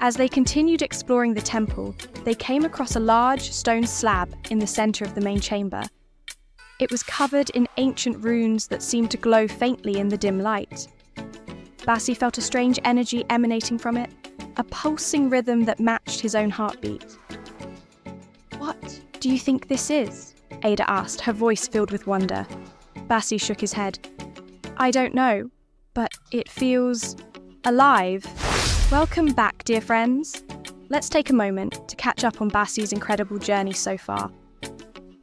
As they continued exploring the temple, they came across a large stone slab in the centre of the main chamber. It was covered in ancient runes that seemed to glow faintly in the dim light. Basi felt a strange energy emanating from it, a pulsing rhythm that matched his own heartbeat. "What do you think this is?" Ada asked, her voice filled with wonder. Basi shook his head. "I don't know, but it feels alive." Welcome back, dear friends. Let's take a moment to catch up on Basi's incredible journey so far.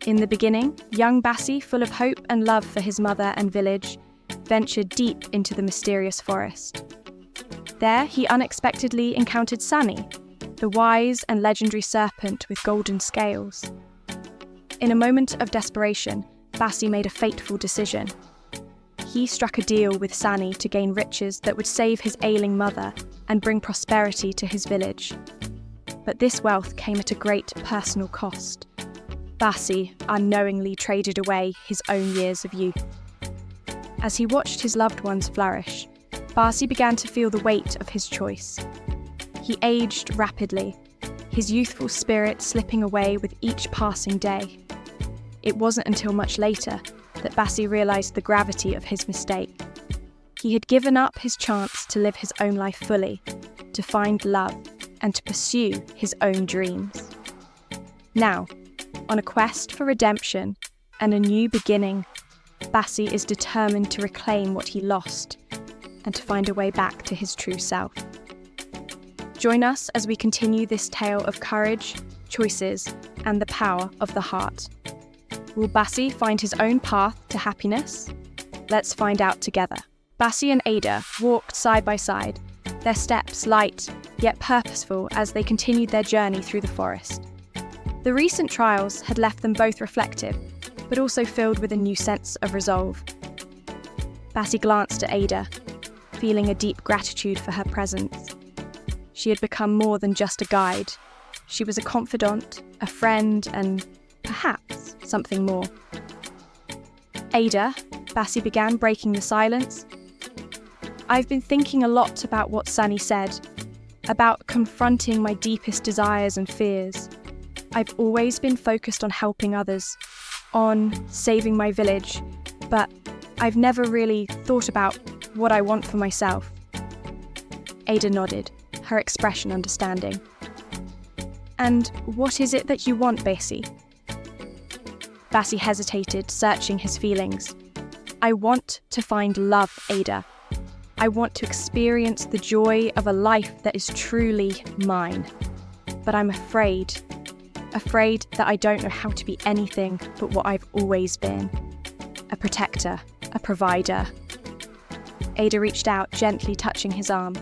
In the beginning, young Basi, full of hope and love for his mother and village, ventured deep into the mysterious forest. There, he unexpectedly encountered Sani, the wise and legendary serpent with golden scales. In a moment of desperation, Basi made a fateful decision. He struck a deal with Sani to gain riches that would save his ailing mother and bring prosperity to his village. But this wealth came at a great personal cost. Basi unknowingly traded away his own years of youth. As he watched his loved ones flourish, Basi began to feel the weight of his choice. He aged rapidly, his youthful spirit slipping away with each passing day. It wasn't until much later that Basi realised the gravity of his mistake. He had given up his chance to live his own life fully, to find love, and to pursue his own dreams. Now, on a quest for redemption and a new beginning, Basi is determined to reclaim what he lost and to find a way back to his true self. Join us as we continue this tale of courage, choices, and the power of the heart. Will Basi find his own path to happiness? Let's find out together. Basi and Ada walked side by side, their steps light yet purposeful as they continued their journey through the forest. The recent trials had left them both reflective, but also filled with a new sense of resolve. Basi glanced at Ada, feeling a deep gratitude for her presence. She had become more than just a guide. She was a confidant, a friend, and perhaps something more. "Ada," Basi began, breaking the silence, "I've been thinking a lot about what Sani said, about confronting my deepest desires and fears. I've always been focused on helping others, on saving my village, but I've never really thought about what I want for myself." Ada nodded, her expression understanding. "And what is it that you want, Basi?" Basi hesitated, searching his feelings. "I want to find love, Ada. I want to experience the joy of a life that is truly mine. But I'm afraid that I don't know how to be anything but what I've always been. A protector, a provider." Ada reached out, gently touching his arm.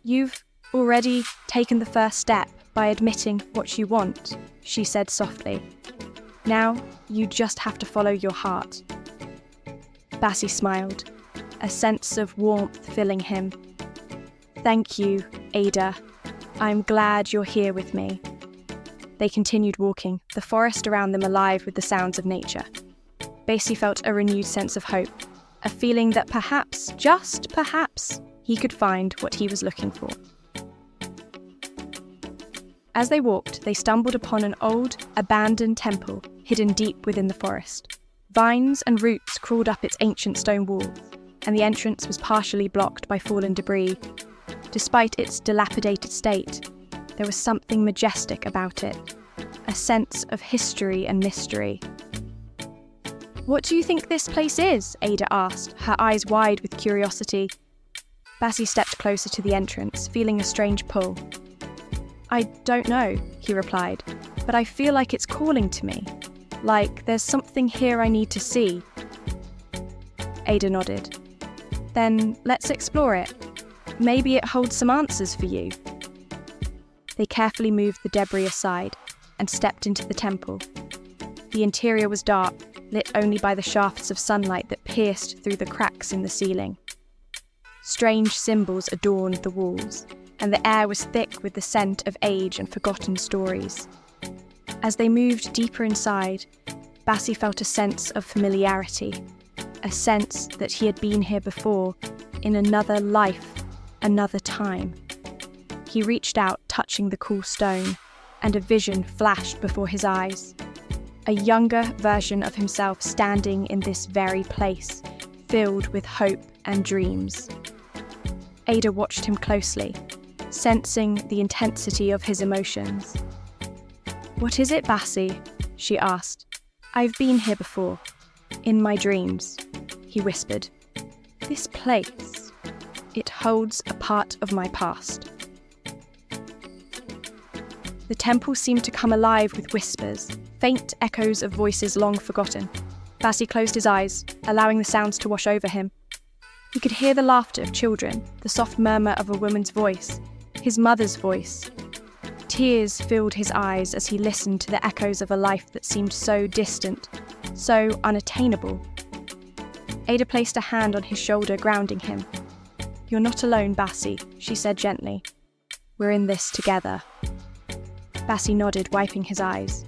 "You've already taken the first step by admitting what you want," she said softly. "Now you just have to follow your heart." Basi smiled, a sense of warmth filling him. "Thank you, Ada. I'm glad you're here with me." They continued walking, the forest around them alive with the sounds of nature. Basi felt a renewed sense of hope, a feeling that perhaps, just perhaps, he could find what he was looking for. As they walked, they stumbled upon an old, abandoned temple hidden deep within the forest. Vines and roots crawled up its ancient stone walls, and the entrance was partially blocked by fallen debris. Despite its dilapidated state, there was something majestic about it, a sense of history and mystery. "What do you think this place is?" Ada asked, her eyes wide with curiosity. Basi stepped closer to the entrance, feeling a strange pull. "I don't know," he replied, "but I feel like it's calling to me, like there's something here I need to see." Ada nodded. "Then let's explore it. Maybe it holds some answers for you." They carefully moved the debris aside and stepped into the temple. The interior was dark, lit only by the shafts of sunlight that pierced through the cracks in the ceiling. Strange symbols adorned the walls, and the air was thick with the scent of age and forgotten stories. As they moved deeper inside, Basi felt a sense of familiarity, a sense that he had been here before, in another life, another time. He reached out, touching the cool stone, and a vision flashed before his eyes. A younger version of himself standing in this very place, filled with hope and dreams. Ada watched him closely, sensing the intensity of his emotions. "What is it, Basi?" she asked. "I've been here before, in my dreams," he whispered. "This place, it holds a part of my past." The temple seemed to come alive with whispers, faint echoes of voices long forgotten. Basi closed his eyes, allowing the sounds to wash over him. He could hear the laughter of children, the soft murmur of a woman's voice, his mother's voice. Tears filled his eyes as he listened to the echoes of a life that seemed so distant, so unattainable. Ada placed a hand on his shoulder, grounding him. "You're not alone, Basi," she said gently. "We're in this together." Basi nodded, wiping his eyes.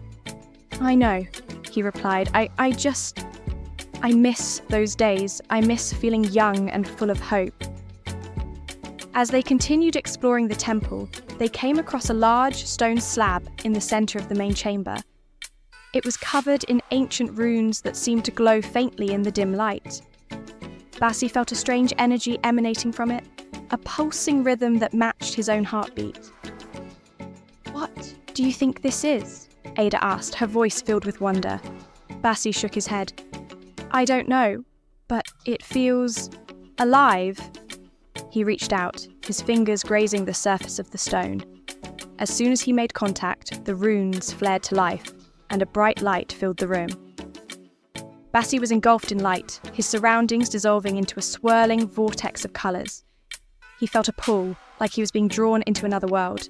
"I know," he replied. I miss those days. I miss feeling young and full of hope." As they continued exploring the temple, they came across a large stone slab in the center of the main chamber. It was covered in ancient runes that seemed to glow faintly in the dim light. Basi felt a strange energy emanating from it, a pulsing rhythm that matched his own heartbeat. "What do you think this is?" Ada asked, her voice filled with wonder. Basi shook his head. "I don't know, but it feels alive." He reached out, his fingers grazing the surface of the stone. As soon as he made contact, the runes flared to life, and a bright light filled the room. Basi was engulfed in light, his surroundings dissolving into a swirling vortex of colours. He felt a pull, like he was being drawn into another world.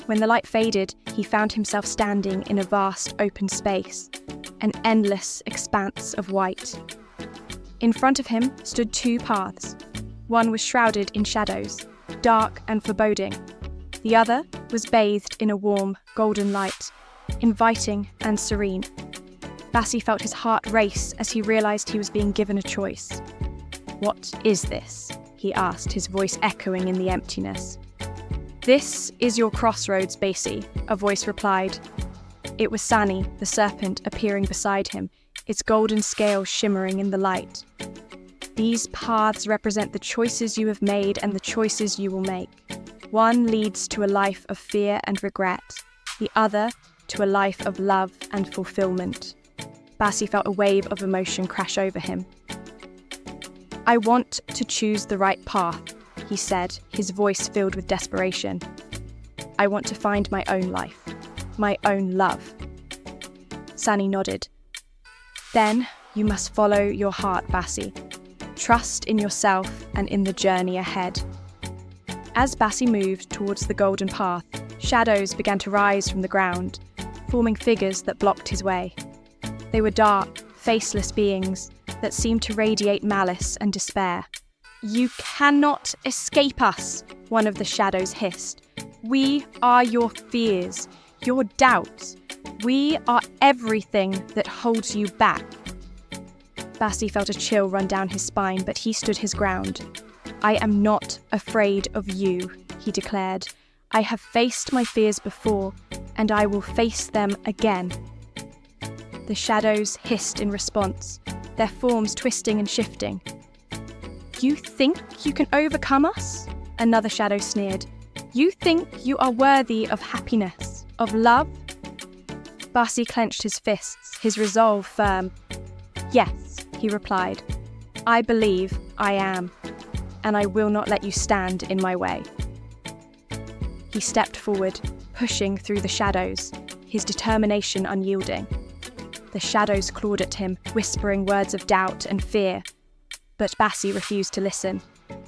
When the light faded, he found himself standing in a vast open space, an endless expanse of white. In front of him stood two paths. One was shrouded in shadows, dark and foreboding. The other was bathed in a warm, golden light, inviting and serene. Basi felt his heart race as he realised he was being given a choice. "What is this?" he asked, his voice echoing in the emptiness. "This is your crossroads, Basi," a voice replied. It was Sani, the serpent, appearing beside him, its golden scales shimmering in the light. "These paths represent the choices you have made and the choices you will make. One leads to a life of fear and regret, the other to a life of love and fulfillment." Basi felt a wave of emotion crash over him. "I want to choose the right path," he said, his voice filled with desperation. "I want to find my own life, my own love." Sani nodded. "Then you must follow your heart, Basi. Trust in yourself and in the journey ahead." As Basi moved towards the golden path, shadows began to rise from the ground, forming figures that blocked his way. They were dark, faceless beings that seemed to radiate malice and despair. "You cannot escape us," one of the shadows hissed. "We are your fears, your doubts. We are everything that holds you back." Basi felt a chill run down his spine, but he stood his ground. "I am not afraid of you," he declared. "I have faced my fears before, and I will face them again." The shadows hissed in response, their forms twisting and shifting. "You think you can overcome us?" Another shadow sneered. "You think you are worthy of happiness, of love?" Basi clenched his fists, his resolve firm. "Yes," he replied. "I believe I am, and I will not let you stand in my way." He stepped forward, pushing through the shadows, his determination unyielding. The shadows clawed at him, whispering words of doubt and fear. But Basi refused to listen.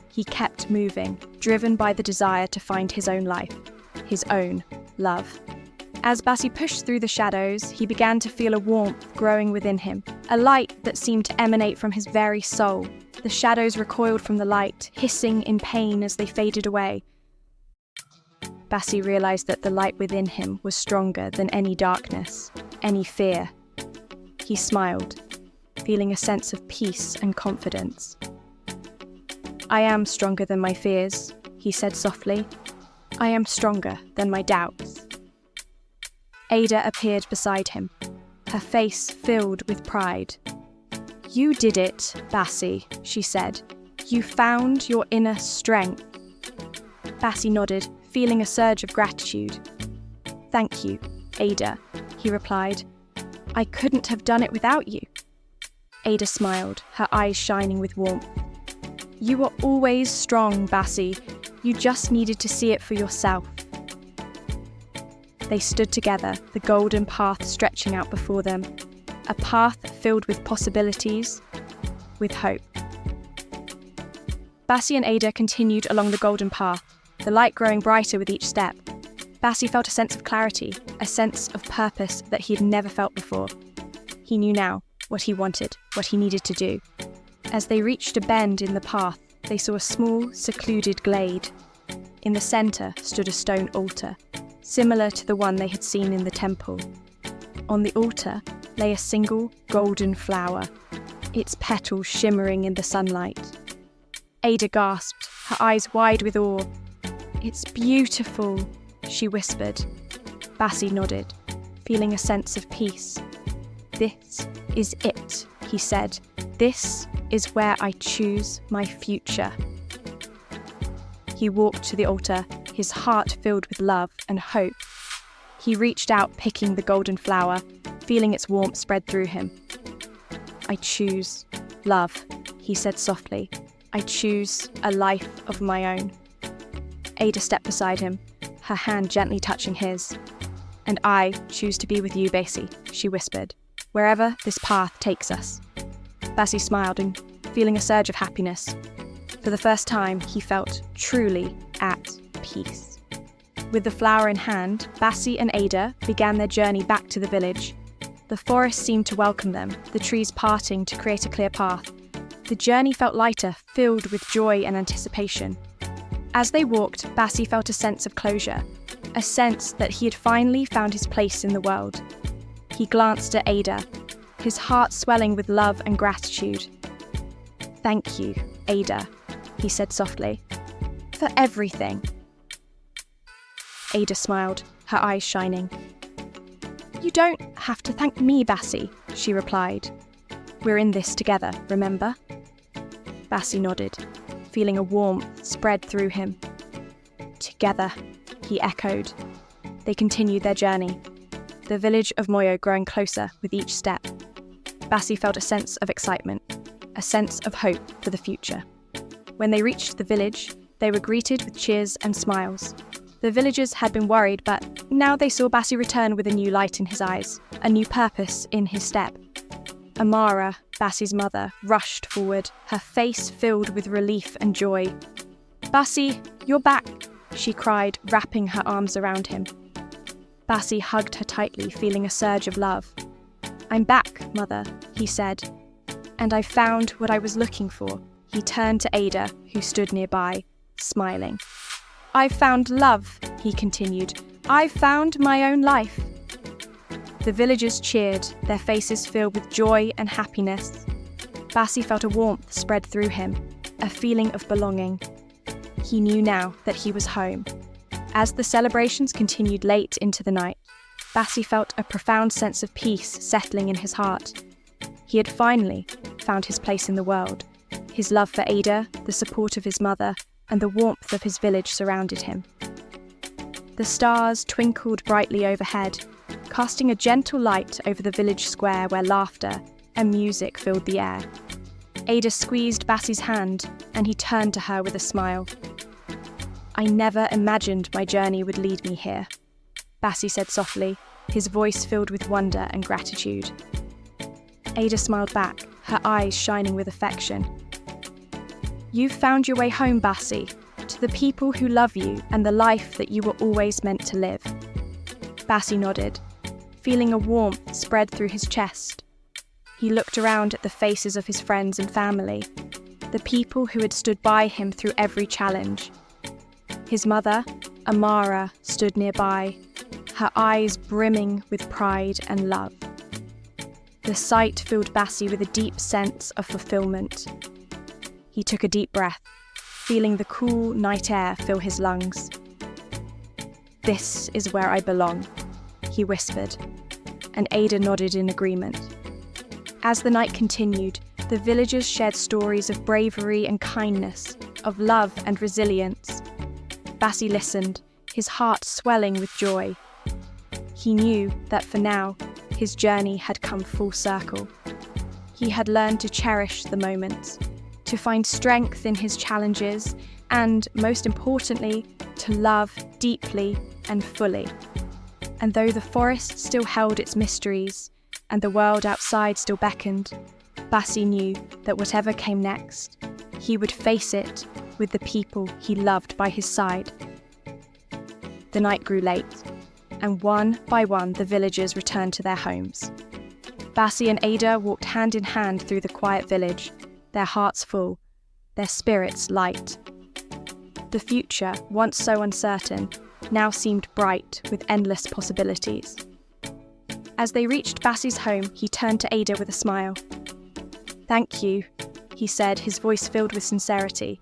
He kept moving, driven by the desire to find his own life, his own love. As Basi pushed through the shadows, he began to feel a warmth growing within him, a light that seemed to emanate from his very soul. The shadows recoiled from the light, hissing in pain as they faded away. Basi realized that the light within him was stronger than any darkness, any fear. He smiled, feeling a sense of peace and confidence. "I am stronger than my fears," he said softly. I am stronger than my doubts. Ada appeared beside him, her face filled with pride. You did it, Basi, she said. You found your inner strength. Basi nodded, feeling a surge of gratitude. Thank you, Ada, he replied. I couldn't have done it without you. Ada smiled, her eyes shining with warmth. You were always strong, Basi. You just needed to see it for yourself. They stood together, the golden path stretching out before them, a path filled with possibilities, with hope. Basi and Ada continued along the golden path, the light growing brighter with each step. Basi felt a sense of clarity, a sense of purpose that he had never felt before. He knew now what he wanted, what he needed to do. As they reached a bend in the path, they saw a small, secluded glade. In the centre stood a stone altar, similar to the one they had seen in the temple. On the altar lay a single golden flower, its petals shimmering in the sunlight. Ada gasped, her eyes wide with awe. It's beautiful, she whispered. Basi nodded, feeling a sense of peace. This is it, he said. This is where I choose my future. He walked to the altar, his heart filled with love and hope. He reached out, picking the golden flower, feeling its warmth spread through him. I choose love, he said softly. I choose a life of my own. Ada stepped beside him, her hand gently touching his. And I choose to be with you, Basi, she whispered, wherever this path takes us. Basi smiled and feeling a surge of happiness. For the first time, he felt truly at peace. With the flower in hand, Basi and Ada began their journey back to the village. The forest seemed to welcome them, the trees parting to create a clear path. The journey felt lighter, filled with joy and anticipation. As they walked, Basi felt a sense of closure, a sense that he had finally found his place in the world. He glanced at Ada, his heart swelling with love and gratitude. Thank you, Ada, he said softly, for everything. Ada smiled, her eyes shining. You don't have to thank me, Basi, she replied. We're in this together, remember? Basi nodded, feeling a warmth spread through him. Together, he echoed. They continued their journey, the village of Moyo growing closer with each step. Basi felt a sense of excitement, a sense of hope for the future. When they reached the village, they were greeted with cheers and smiles. The villagers had been worried, but now they saw Basi return with a new light in his eyes, a new purpose in his step. Amara, Basi's mother, rushed forward, her face filled with relief and joy. Basi, you're back, she cried, wrapping her arms around him. Basi hugged her tightly, feeling a surge of love. I'm back, mother, he said. And I found what I was looking for. He turned to Ada, who stood nearby, smiling. I've found love, he continued. I've found my own life. The villagers cheered, their faces filled with joy and happiness. Basi felt a warmth spread through him, a feeling of belonging. He knew now that he was home. As the celebrations continued late into the night, Basi felt a profound sense of peace settling in his heart. He had finally found his place in the world. His love for Ada, the support of his mother, and the warmth of his village surrounded him. The stars twinkled brightly overhead, casting a gentle light over the village square where laughter and music filled the air. Ada squeezed Basi's hand, and he turned to her with a smile. I never imagined my journey would lead me here, Basi said softly, his voice filled with wonder and gratitude. Ada smiled back, her eyes shining with affection. You've found your way home, Basi, to the people who love you and the life that you were always meant to live. Basi nodded, feeling a warmth spread through his chest. He looked around at the faces of his friends and family, the people who had stood by him through every challenge. His mother, Amara, stood nearby, her eyes brimming with pride and love. The sight filled Basi with a deep sense of fulfillment. He took a deep breath, feeling the cool night air fill his lungs. "This is where I belong," he whispered, and Ada nodded in agreement. As the night continued, the villagers shared stories of bravery and kindness, of love and resilience. Basi listened, his heart swelling with joy. He knew that for now, his journey had come full circle. He had learned to cherish the moments, to find strength in his challenges, and, most importantly, to love deeply and fully. And though the forest still held its mysteries, and the world outside still beckoned, Basi knew that whatever came next, he would face it with the people he loved by his side. The night grew late, and one by one the villagers returned to their homes. Basi and Ada walked hand in hand through the quiet village, their hearts full, their spirits light. The future, once so uncertain, now seemed bright with endless possibilities. As they reached Basi's home, he turned to Ada with a smile. "Thank you," he said, his voice filled with sincerity.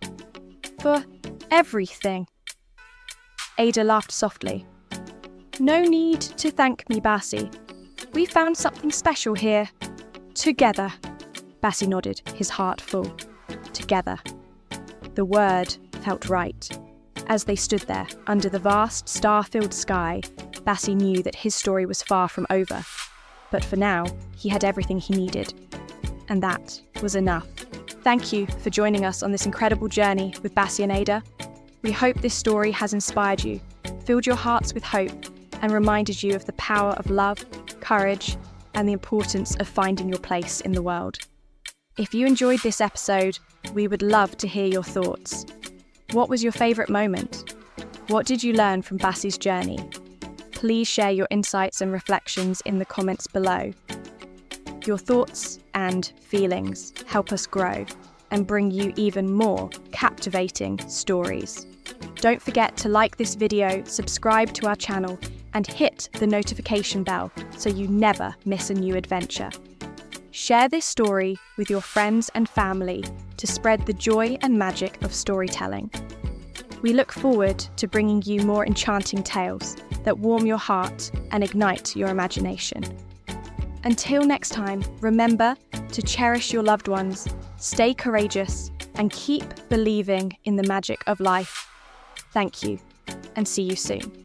"For everything." Ada laughed softly. "No need to thank me, Basi. We found something special here. Together." Basi nodded, his heart full. Together. The word felt right. As they stood there, under the vast, star-filled sky, Basi knew that his story was far from over. But for now, he had everything he needed. And that was enough. Thank you for joining us on this incredible journey with Basi and Ada. We hope this story has inspired you, filled your hearts with hope, and reminded you of the power of love, courage, and the importance of finding your place in the world. If you enjoyed this episode, we would love to hear your thoughts. What was your favourite moment? What did you learn from Basi's journey? Please share your insights and reflections in the comments below. Your thoughts and feelings help us grow and bring you even more captivating stories. Don't forget to like this video, subscribe to our channel, and hit the notification bell so you never miss a new adventure. Share this story with your friends and family to spread the joy and magic of storytelling. We look forward to bringing you more enchanting tales that warm your heart and ignite your imagination. Until next time, remember to cherish your loved ones, stay courageous, and keep believing in the magic of life. Thank you, and see you soon.